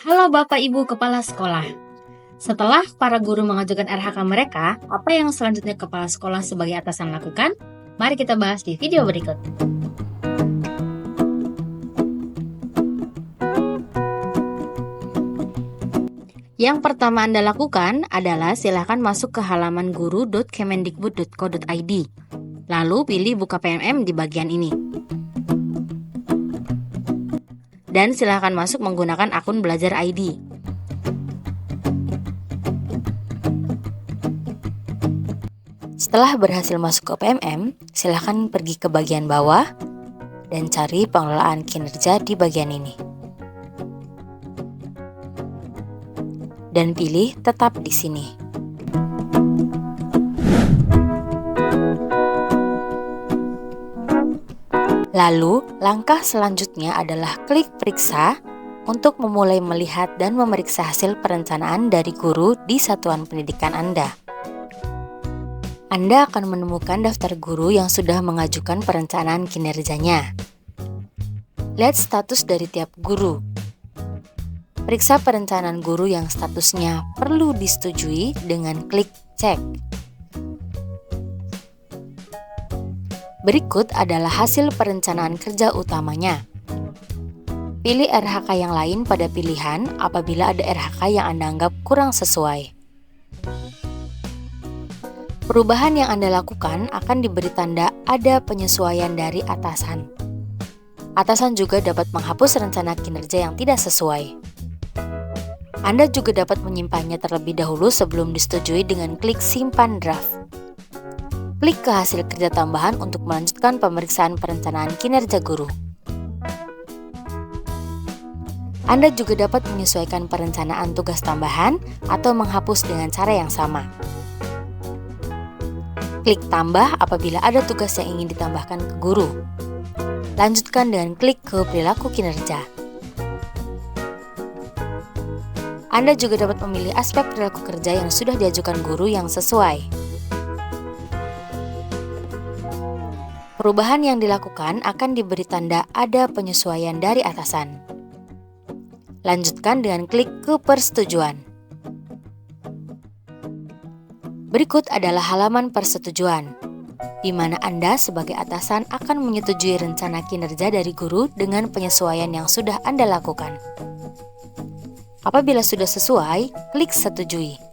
Halo Bapak Ibu Kepala Sekolah. Setelah para guru mengajukan RHK mereka, apa yang selanjutnya kepala sekolah sebagai atasan lakukan? Mari kita bahas di video berikut. Yang pertama Anda lakukan adalah silakan masuk ke halaman guru.kemendikbud.co.id. Lalu pilih buka PMM di bagian ini. Dan silakan masuk menggunakan akun Belajar ID. Setelah berhasil masuk ke PMM, silakan pergi ke bagian bawah dan cari pengelolaan kinerja di bagian ini. Dan pilih tetap di sini. Lalu, langkah selanjutnya adalah klik periksa untuk memulai melihat dan memeriksa hasil perencanaan dari guru di satuan pendidikan Anda. Anda akan menemukan daftar guru yang sudah mengajukan perencanaan kinerjanya. Lihat status dari tiap guru. Periksa perencanaan guru yang statusnya perlu disetujui dengan klik cek. Berikut adalah hasil perencanaan kerja utamanya. Pilih RHK yang lain pada pilihan apabila ada RHK yang Anda anggap kurang sesuai. Perubahan yang Anda lakukan akan diberi tanda ada penyesuaian dari atasan. Atasan juga dapat menghapus rencana kinerja yang tidak sesuai. Anda juga dapat menyimpannya terlebih dahulu sebelum disetujui dengan klik simpan draft. Klik ke hasil kerja tambahan untuk melanjutkan pemeriksaan perencanaan kinerja guru. Anda juga dapat menyesuaikan perencanaan tugas tambahan atau menghapus dengan cara yang sama. Klik tambah apabila ada tugas yang ingin ditambahkan ke guru. Lanjutkan dengan klik ke perilaku kinerja. Anda juga dapat memilih aspek perilaku kerja yang sudah diajukan guru yang sesuai. Perubahan yang dilakukan akan diberi tanda ada penyesuaian dari atasan. Lanjutkan dengan klik ke persetujuan. Berikut adalah halaman persetujuan, di mana Anda sebagai atasan akan menyetujui rencana kinerja dari guru dengan penyesuaian yang sudah Anda lakukan. Apabila sudah sesuai, klik setujui.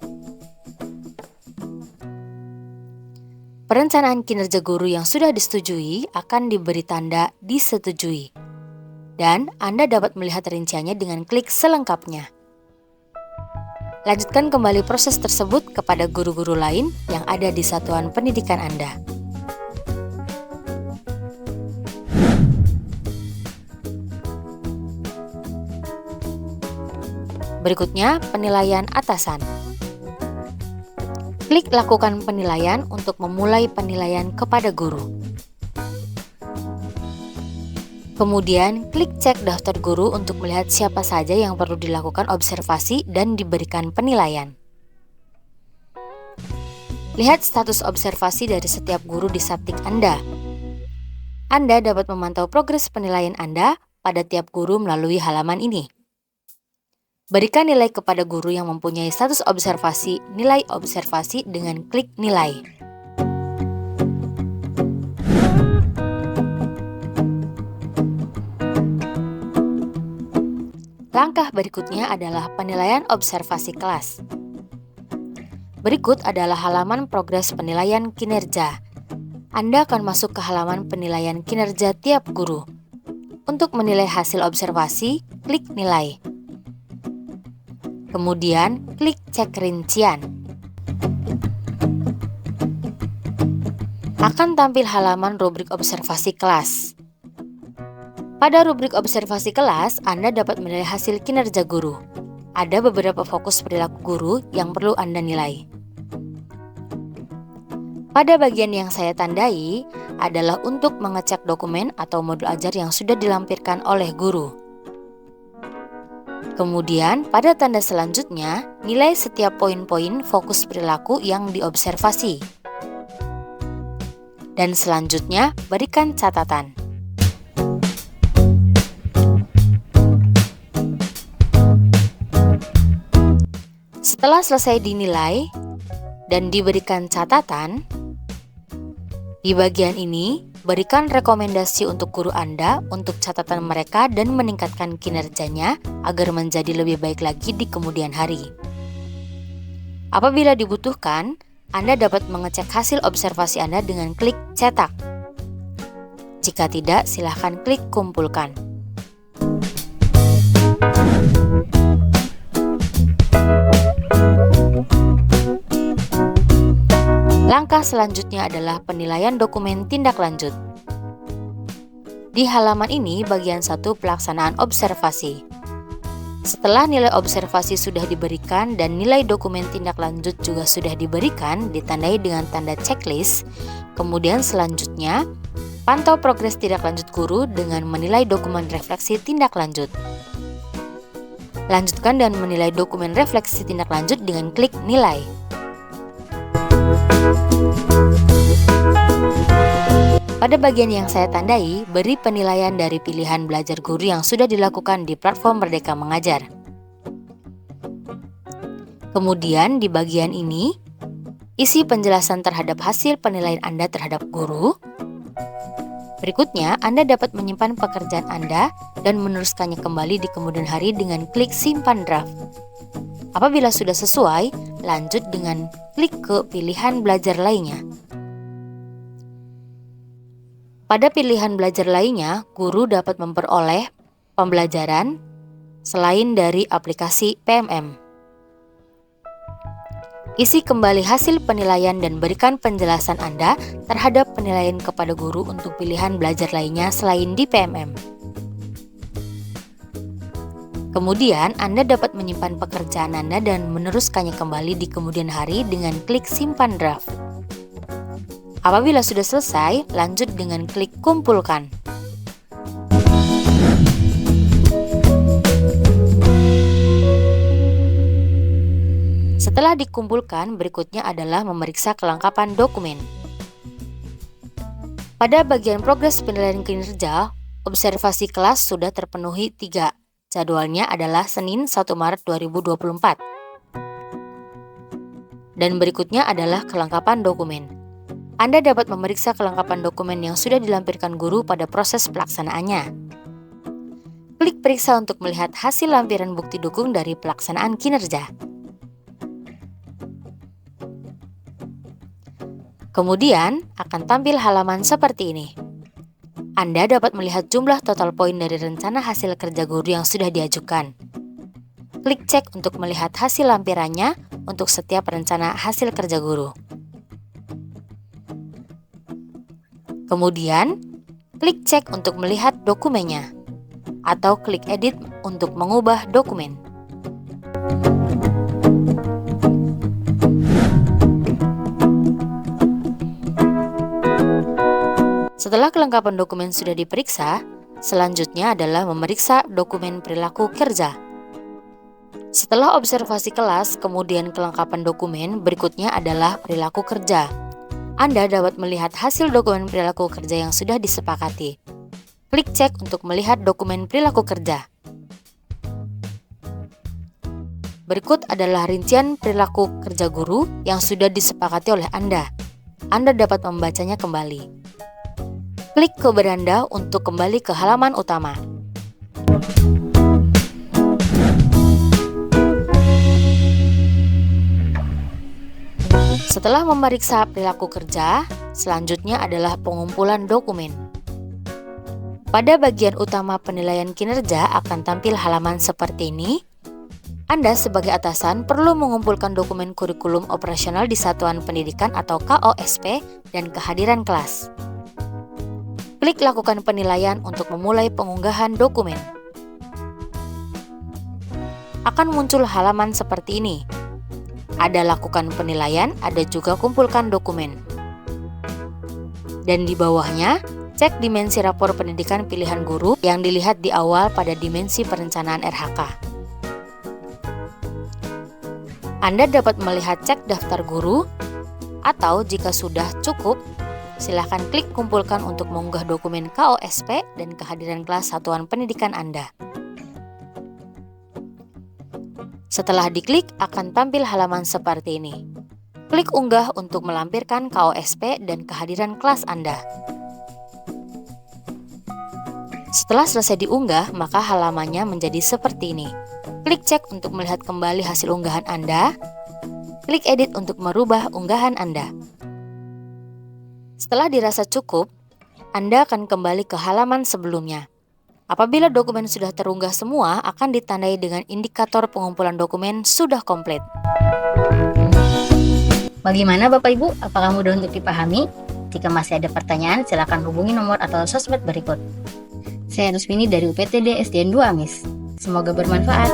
Perencanaan kinerja guru yang sudah disetujui akan diberi tanda disetujui. Dan Anda dapat melihat rinciannya dengan klik selengkapnya. Lanjutkan kembali proses tersebut kepada guru-guru lain yang ada di satuan pendidikan Anda. Berikutnya, penilaian atasan. Klik lakukan penilaian untuk memulai penilaian kepada guru. Kemudian, klik cek daftar guru untuk melihat siapa saja yang perlu dilakukan observasi dan diberikan penilaian. Lihat status observasi dari setiap guru di Saptik Anda. Anda dapat memantau progres penilaian Anda pada tiap guru melalui halaman ini. Berikan nilai kepada guru yang mempunyai status observasi, nilai observasi dengan klik nilai. Langkah berikutnya adalah penilaian observasi kelas. Berikut adalah halaman progres penilaian kinerja. Anda akan masuk ke halaman penilaian kinerja tiap guru. Untuk menilai hasil observasi, klik nilai. Kemudian, klik cek rincian. Akan tampil halaman rubrik observasi kelas. Pada rubrik observasi kelas, Anda dapat menilai hasil kinerja guru. Ada beberapa fokus perilaku guru yang perlu Anda nilai. Pada bagian yang saya tandai adalah untuk mengecek dokumen atau modul ajar yang sudah dilampirkan oleh guru. Kemudian, pada tanda selanjutnya, nilai setiap poin-poin fokus perilaku yang diobservasi. Dan selanjutnya, berikan catatan. Setelah selesai dinilai dan diberikan catatan, di bagian ini berikan rekomendasi untuk guru Anda untuk catatan mereka dan meningkatkan kinerjanya agar menjadi lebih baik lagi di kemudian hari. Apabila dibutuhkan, Anda dapat mengecek hasil observasi Anda dengan klik cetak. Jika tidak, silahkan klik kumpulkan. Langkah selanjutnya adalah penilaian dokumen tindak lanjut. Di halaman ini bagian 1 pelaksanaan observasi. Setelah nilai observasi sudah diberikan dan nilai dokumen tindak lanjut juga sudah diberikan, ditandai dengan tanda checklist. Kemudian selanjutnya, pantau progres tindak lanjut guru dengan menilai dokumen refleksi tindak lanjut. Lanjutkan dan menilai dokumen refleksi tindak lanjut dengan klik nilai. Pada bagian yang saya tandai, beri penilaian dari pilihan belajar guru yang sudah dilakukan di platform Merdeka Mengajar. Kemudian di bagian ini, isi penjelasan terhadap hasil penilaian Anda terhadap guru. Berikutnya, Anda dapat menyimpan pekerjaan Anda dan meneruskannya kembali di kemudian hari dengan klik simpan draft. Apabila sudah sesuai, lanjut dengan klik ke pilihan belajar lainnya. Pada pilihan belajar lainnya, guru dapat memperoleh pembelajaran selain dari aplikasi PMM. Isi kembali hasil penilaian dan berikan penjelasan Anda terhadap penilaian kepada guru untuk pilihan belajar lainnya selain di PMM. Kemudian, Anda dapat menyimpan pekerjaan Anda dan meneruskannya kembali di kemudian hari dengan klik simpan draft. Apabila sudah selesai, lanjut dengan klik kumpulkan. Setelah dikumpulkan, berikutnya adalah memeriksa kelengkapan dokumen. Pada bagian progres penilaian kinerja, observasi kelas sudah terpenuhi 3. Jadwalnya adalah Senin 1 Maret 2024. Dan berikutnya adalah kelengkapan dokumen. Anda dapat memeriksa kelengkapan dokumen yang sudah dilampirkan guru pada proses pelaksanaannya. Klik periksa untuk melihat hasil lampiran bukti dukung dari pelaksanaan kinerja. Kemudian akan tampil halaman seperti ini. Anda dapat melihat jumlah total poin dari rencana hasil kerja guru yang sudah diajukan. Klik cek untuk melihat hasil lampirannya untuk setiap rencana hasil kerja guru. Kemudian, klik cek untuk melihat dokumennya, atau klik edit untuk mengubah dokumen. Setelah kelengkapan dokumen sudah diperiksa, selanjutnya adalah memeriksa dokumen perilaku kerja. Setelah observasi kelas, kemudian kelengkapan dokumen, berikutnya adalah perilaku kerja. Anda dapat melihat hasil dokumen perilaku kerja yang sudah disepakati. Klik cek untuk melihat dokumen perilaku kerja. Berikut adalah rincian perilaku kerja guru yang sudah disepakati oleh Anda. Anda dapat membacanya kembali. Klik ke beranda untuk kembali ke halaman utama. Setelah memeriksa perilaku kerja, selanjutnya adalah pengumpulan dokumen. Pada bagian utama penilaian kinerja akan tampil halaman seperti ini. Anda sebagai atasan perlu mengumpulkan dokumen kurikulum operasional di satuan pendidikan atau KOSP dan kehadiran kelas. Klik lakukan penilaian untuk memulai pengunggahan dokumen. Akan muncul halaman seperti ini. Ada lakukan penilaian, ada juga kumpulkan dokumen. Dan di bawahnya, cek dimensi rapor pendidikan pilihan guru yang dilihat di awal pada dimensi perencanaan RHK. Anda dapat melihat cek daftar guru, atau jika sudah cukup, silakan klik kumpulkan untuk mengunggah dokumen KOSP dan kehadiran kelas satuan pendidikan Anda. Setelah diklik, akan tampil halaman seperti ini. Klik unggah untuk melampirkan KOSP dan kehadiran kelas Anda. Setelah selesai diunggah, maka halamannya menjadi seperti ini. Klik cek untuk melihat kembali hasil unggahan Anda. Klik edit untuk merubah unggahan Anda. Setelah dirasa cukup, Anda akan kembali ke halaman sebelumnya. Apabila dokumen sudah terunggah semua, akan ditandai dengan indikator pengumpulan dokumen sudah komplit. Bagaimana Bapak Ibu? Apakah mudah untuk dipahami? Jika masih ada pertanyaan, silakan hubungi nomor atau sosmed berikut. Saya Rusmini dari UPTD SDN 2 Amis. Semoga bermanfaat.